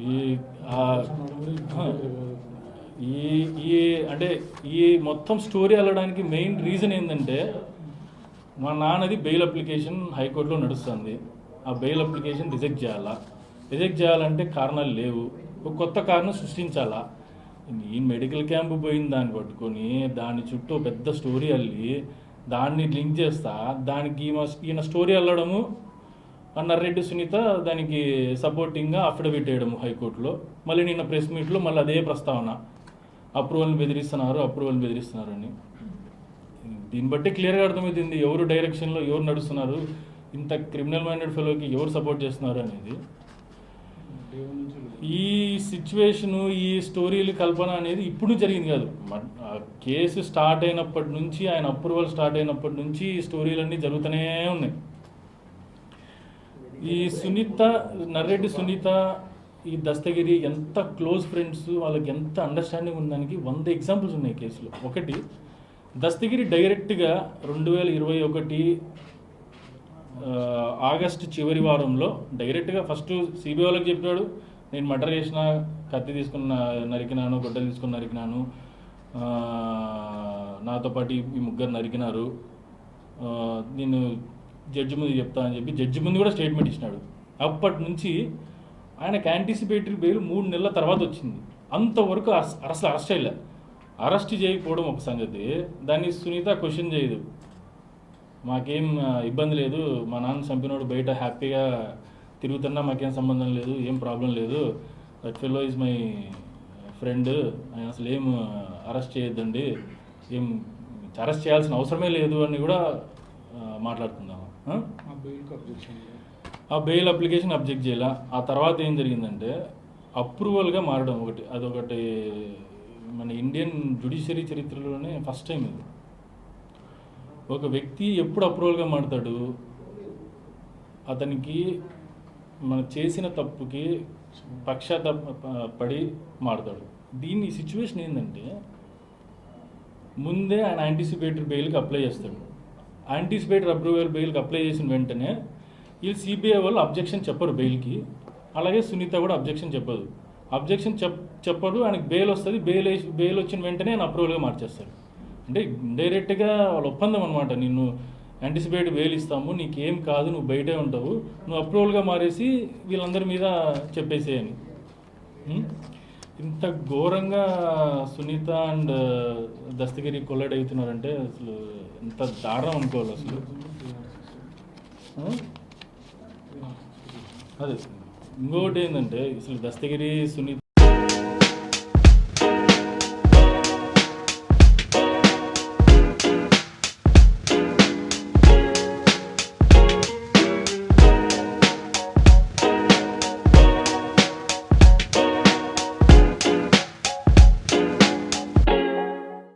ఈ ఈ ఈ అంటే ఈ మొత్తం స్టోరీ వెళ్ళడానికి మెయిన్ రీజన్ ఏంటంటే, మా నాన్నది బెయిల్ అప్లికేషన్ హైకోర్టులో నడుస్తుంది. ఆ బెయిల్ అప్లికేషన్ రిజెక్ట్ చేయాలా? రిజెక్ట్ చేయాలంటే కారణాలు లేవు, ఒక కొత్త కారణం సృష్టించాలా? ఈ మెడికల్ క్యాంపు పోయిన దాన్ని పట్టుకొని దాని చుట్టూ పెద్ద స్టోరీ అల్లి దాన్ని లింక్ చేస్తా, దానికి ఈయన స్టోరీ అల్లడము, నర్రెడ్డి సునీత దానికి సపోర్టింగ్గా అఫిడవిట్ వేయడము హైకోర్టులో. మళ్ళీ నిన్న ప్రెస్ మీట్లో మళ్ళీ అదే ప్రస్తావన, అప్రూవల్ని బెదిరిస్తున్నారు అని. దీన్ని బట్టి క్లియర్గా అర్థమవుతుంది ఎవరు డైరెక్షన్లో ఎవరు నడుస్తున్నారు, ఇంత క్రిమినల్ మైండెడ్ ఫెలోకి ఎవరు సపోర్ట్ చేస్తున్నారు అనేది. ఈ సిచ్యువేషను, ఈ స్టోరీలు కల్పన అనేది ఇప్పుడు జరిగింది కాదు. కేసు స్టార్ట్ అయినప్పటి నుంచి, ఆయన అప్రూవల్ స్టార్ట్ అయినప్పటి నుంచి ఈ స్టోరీలన్నీ జరుగుతూనే ఉన్నాయి. ఈ సునీత, నర్రెడ్డి సునీత, ఈ దస్తగిరి ఎంత క్లోజ్ ఫ్రెండ్స్, వాళ్ళకి ఎంత అండర్స్టాండింగ్ ఉందానికి 100 ఎగ్జాంపుల్స్ ఉన్నాయి కేసులో. ఒకటి, దస్తగిరి డైరెక్ట్గా 2021 ఆగస్టు చివరి వారంలో డైరెక్ట్గా ఫస్ట్ సిబిఐ వాళ్ళకి చెప్పాడు, నేను మర్డర్ చేసిన, కత్తి తీసుకున్న నరికినాను, గొడ్డలు తీసుకుని నరికినాను, నాతో పాటు ఈ ముగ్గురు నరికినారు, నేను జడ్జి ముందు చెప్తా అని చెప్పి జడ్జి ముందు కూడా స్టేట్మెంట్ ఇచ్చినాడు. అప్పటి నుంచి ఆయనకు యాంటిసిపేటరీ బెయిల్ 3 నెలల తర్వాత వచ్చింది. అంతవరకు అసలు అరెస్ట్ చేయలే. అరెస్ట్ చేయకపోవడం ఒక సంగతి, దాన్ని సునీత క్వశ్చన్ చేయదు. మాకేం ఇబ్బంది లేదు, మా నాన్న చంపినోడు బయట హ్యాపీగా తిరుగుతున్నా మాకేం సంబంధం లేదు, ఏం ప్రాబ్లం లేదు, that fellow is my friend, ఆయన అసలు ఏం అరెస్ట్ చేయొద్దండి, ఏం అరెస్ట్ చేయాల్సిన అవసరమే లేదు అని కూడా మాట్లాడుతున్నాము. ఆ బెయిల్ అప్లికేషన్ అబ్జెక్ట్ చేయాల. ఆ తర్వాత ఏం జరిగిందంటే అప్రూవల్గా మారడం ఒకటి, అదొకటి మన ఇండియన్ జ్యుడిషియరీ చరిత్రలోనే ఫస్ట్ టైం ఇది. ఒక వ్యక్తి ఎప్పుడు అప్రూవల్గా మారుతాడు, అతనికి మనం చేసిన తప్పుకి పడి మారుతాడు. దీని సిచ్యువేషన్ ఏంటంటే, ముందే ఆయన యాంటిసిపేటరీ బెయిల్కి అప్లై చేస్తాడు. యాంటిసిపేటరీ అప్రూవల్ బెయిల్కి అప్లై చేసిన వెంటనే వీళ్ళు సిబిఐ వాళ్ళు అబ్జెక్షన్ చెప్పరు బెయిల్కి, అలాగే సునీత కూడా అబ్జెక్షన్ చెప్పరు. ఆయనకు బెయిల్ వస్తుంది, బెయిల్ వచ్చిన వెంటనే ఆయన అప్రూవల్గా మార్చేస్తారు. అంటే ఇండైరెక్ట్గా వాళ్ళ ఒప్పందం అనమాట, నిన్ను యాంటిసిపేట్ బెయిల్ ఇస్తాము, నీకేం కాదు, నువ్వు బయటే ఉంటావు, నువ్వు అప్రూవల్గా మారేసి వీళ్ళందరి మీద చెప్పేసేయని. ఇంత ఘోరంగా సునీత అండ్ దస్తగిరి కొల్లైడ్ అవుతున్నారంటే అసలు ఎంత దారుణం అనుకోవాలి అసలు. అదే ఇంకొకటి ఏంటంటే, అసలు దస్తగిరి సునీత